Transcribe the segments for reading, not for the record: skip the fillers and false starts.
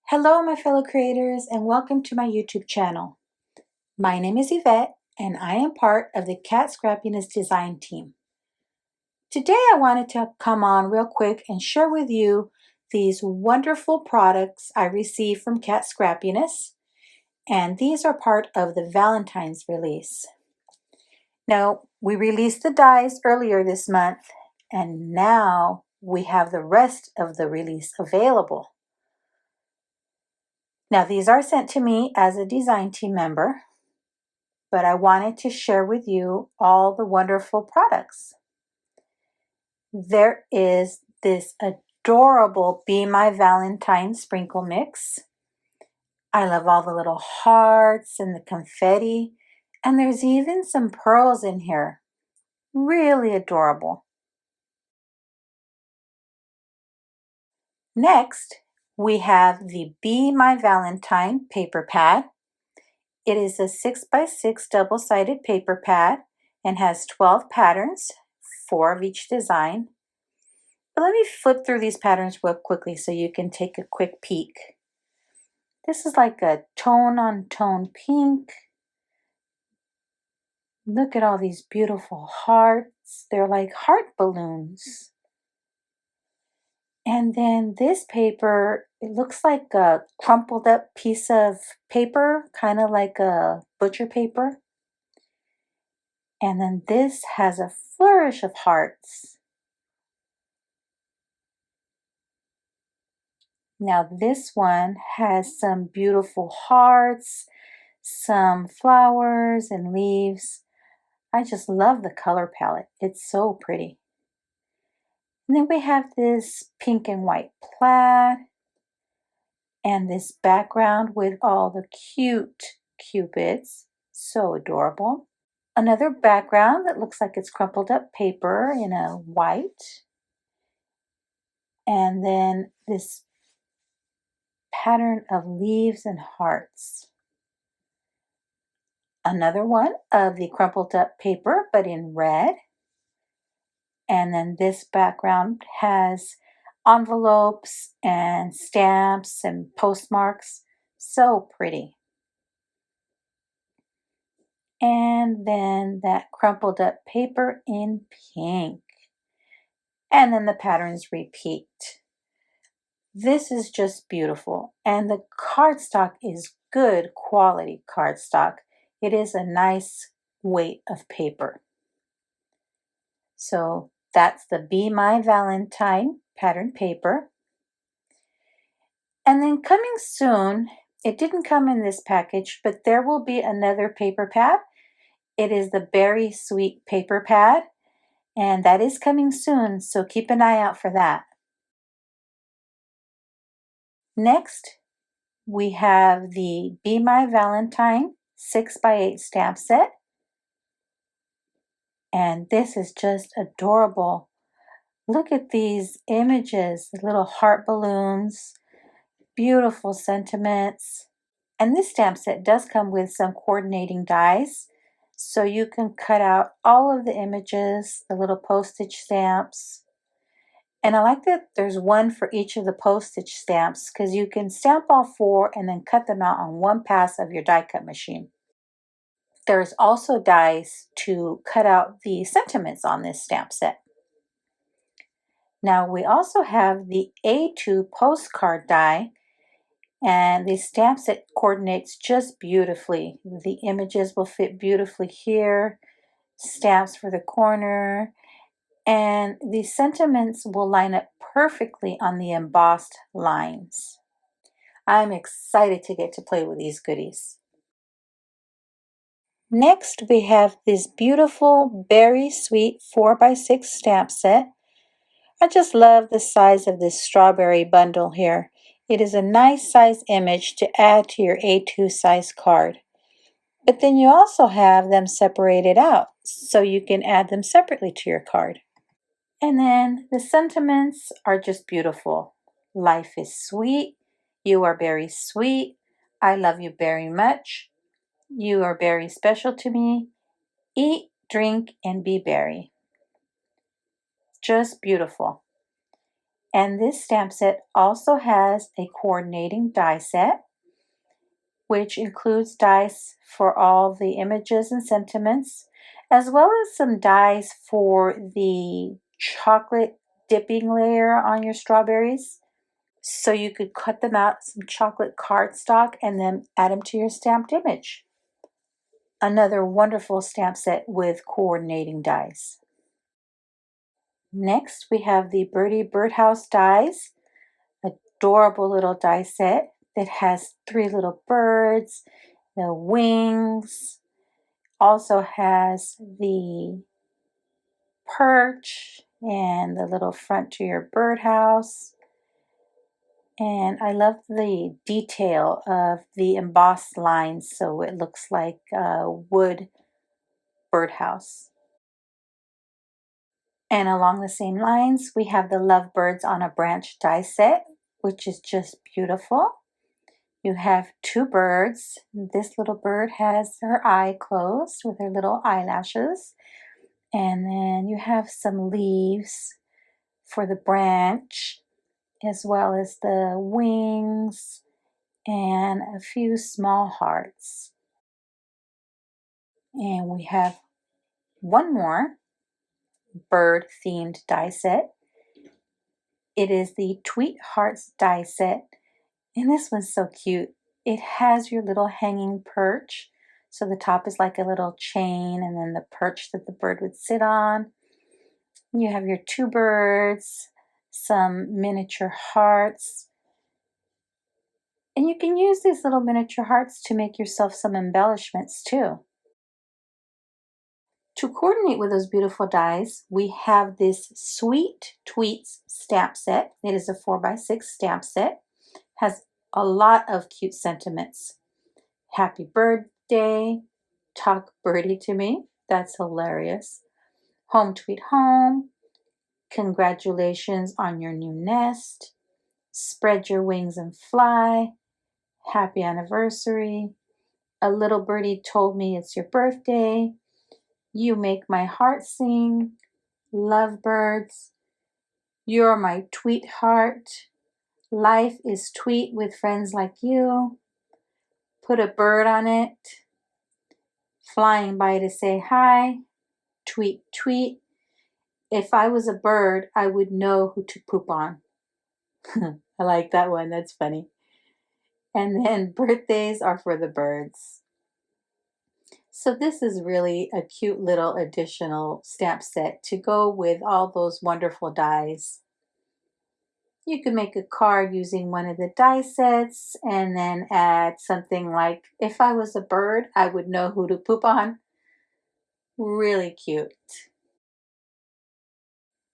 Hello, my fellow creators, and welcome to my YouTube channel. My name is Yvette, and I am part of the Cat Scrappiness design team. Today, I wanted to come on real quick and share with you these wonderful products I received from Cat Scrappiness, and these are part of the Valentine's release. Now, we released the dies earlier this month, and now we have the rest of the release available. Now, these are sent to me as a design team member, but I wanted to share with you all the wonderful products. There is this adorable Be My Valentine Sprinkle mix. I love all the little hearts and the confetti, and there's even some pearls in here. Really adorable. Next, we have the Be My Valentine paper pad. It is a 6x6 double-sided paper pad and has 12 patterns, 4 of each design. But let me flip through these patterns real quickly so you can take a quick peek. This is like a tone-on-tone pink. Look at all these beautiful hearts. They're like heart balloons. And then this paper, it looks like a crumpled up piece of paper, kind of like a butcher paper. And then this has a flourish of hearts. Now this one has some beautiful hearts, some flowers and leaves. I just love the color palette. It's so pretty. And then we have this pink and white plaid and this background with all the cute cupids. So adorable. Another background that looks like it's crumpled up paper in a white. And then this pattern of leaves and hearts. Another one of the crumpled up paper, but in red. And then this background has envelopes and stamps and postmarks. So pretty. And then that crumpled up paper in pink. And then the patterns repeat. This is just beautiful. And the cardstock is good quality cardstock. It is a nice weight of paper. So that's the Be My Valentine pattern paper. And then coming soon, it didn't come in this package, but there will be another paper pad. It is the Berry Sweet paper pad, and that is coming soon, so keep an eye out for that. Next, we have the Be My Valentine 6x8 stamp set. And this is just adorable. Look at these images, the little heart balloons, beautiful sentiments. And this stamp set does come with some coordinating dies, so you can cut out all of the images, the little postage stamps. And I like that there's one for each of the postage stamps because you can stamp all 4 and then cut them out on one pass of your die cut machine. There's also dies to cut out the sentiments on this stamp set. Now we also have the A2 postcard die, and the stamp set coordinates just beautifully. The images will fit beautifully here, stamps for the corner, and the sentiments will line up perfectly on the embossed lines. I'm excited to get to play with these goodies. Next, we have this beautiful Berry Sweet 4x6 stamp set. I just love the size of this strawberry bundle here. It is a nice size image to add to your A2 size card. But then you also have them separated out, so you can add them separately to your card. And then the sentiments are just beautiful. Life is sweet. You are very sweet. I love you very much. You are very special to me. Eat, drink, and be berry. Just beautiful. And this stamp set also has a coordinating die set, which includes dies for all the images and sentiments, as well as some dies for the chocolate dipping layer on your strawberries. So you could cut them out, some chocolate cardstock, and then add them to your stamped image. Another wonderful stamp set with coordinating dies. Next, we have the Birdie Birdhouse dies, adorable little die set that has 3 little birds, the wings, also has the perch and the little front to your birdhouse. And I love the detail of the embossed lines, so it looks like a wood birdhouse. And along the same lines, we have the Lovebirds on a Branch die set, which is just beautiful. You have 2 birds. This little bird has her eye closed with her little eyelashes. And then you have some leaves for the branch, as well as the wings and a few small hearts. And we have one more bird themed die set. It is the Tweet Hearts die set, and this one's so cute. It has your little hanging perch, so the top is like a little chain, and then the perch that the bird would sit on. You have your 2 birds, some miniature hearts, and you can use these little miniature hearts to make yourself some embellishments too. To coordinate with those beautiful dies, we have this Sweet Tweets stamp set. It is a 4x6 stamp set. Has a lot of cute sentiments. Happy birthday. Talk birdie to me. That's hilarious. Home Tweet Home. Congratulations on your new nest. Spread your wings and fly. Happy anniversary. A little birdie told me it's your birthday. You make my heart sing. Lovebirds. You're my tweet heart. Life is tweet with friends like you. Put a bird on it. Flying by to say hi. Tweet, tweet. If I was a bird, I would know who to poop on. I like that one. That's funny. And then birthdays are for the birds. So this is really a cute little additional stamp set to go with all those wonderful dies. You can make a card using one of the die sets and then add something like, if I was a bird, I would know who to poop on. Really cute.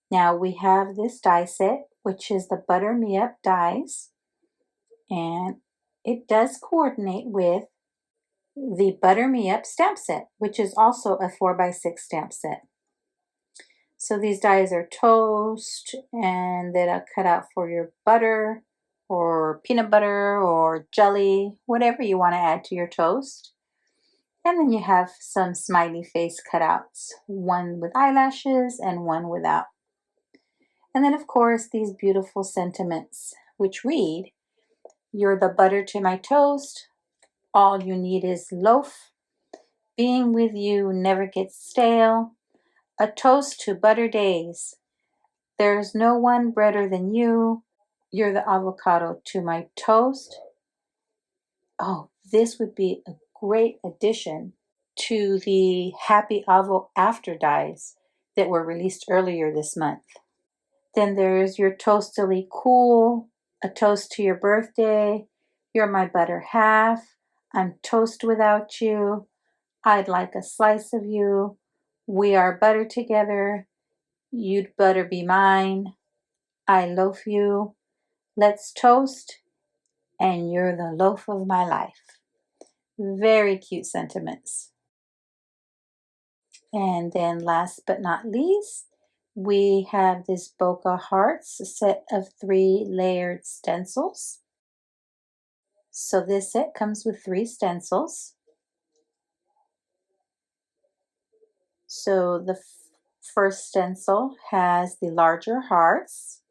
Now we have this die set, which is the Butter Me Up dies, and it does coordinate with the Butter Me Up stamp set, which is also a 4x6 stamp set. So these dies are toast, and that are cut out for your butter or peanut butter or jelly, whatever you want to add to your toast. And then you have some smiley face cutouts, one with eyelashes and one without. And then, of course, these beautiful sentiments, which read, you're the butter to my toast. All you need is loaf. Being with you never gets stale. A toast to butter days. There's no one better than you. You're the avocado to my toast. Oh, this would be a great addition to the Happy Avo After dies that were released earlier this month. Then there's your Toastily Cool, a toast to your birthday. You're my better half. I'm toast without you. I'd like a slice of you. We are butter together. You'd better be mine. I loaf you. Let's toast. And you're the loaf of my life. Very cute sentiments. And then last but not least, we have this Bokeh Hearts set of 3 layered stencils. So this set comes with 3 stencils. So the first stencil has the larger hearts.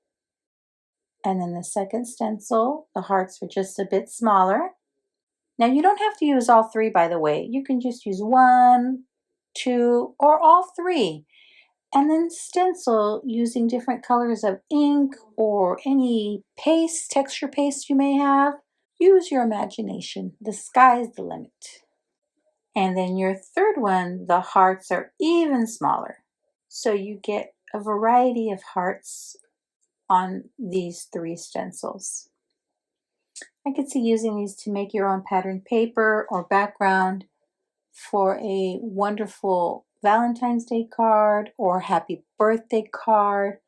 And then the second stencil, the hearts are just a bit smaller. Now you don't have to use all three, by the way. You can just use one, two, or all three. And then stencil using different colors of ink or any paste, texture paste you may have. Use your imagination. The sky's the limit. And then your third one, the hearts are even smaller. So you get a variety of hearts on these three stencils. I could see using these to make your own patterned paper or background for a wonderful Valentine's Day card or happy birthday card.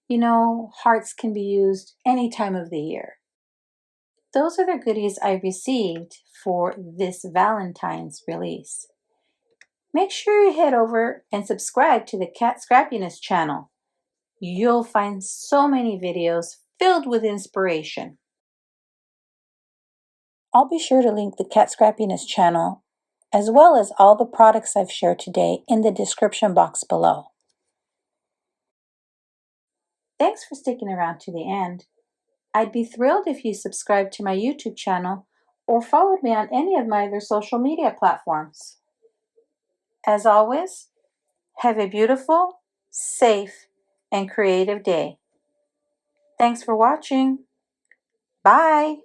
You know, hearts can be used any time of the year. Those are the goodies I received for this Valentine's release. Make sure you head over and subscribe to the Cat Scrappiness channel. You'll find so many videos filled with inspiration. I'll be sure to link the Cat Scrappiness channel as well as all the products I've shared today in the description box below. Thanks for sticking around to the end. I'd be thrilled if you subscribed to my YouTube channel or followed me on any of my other social media platforms. As always, have a beautiful, safe, and creative day. Thanks for watching. Bye.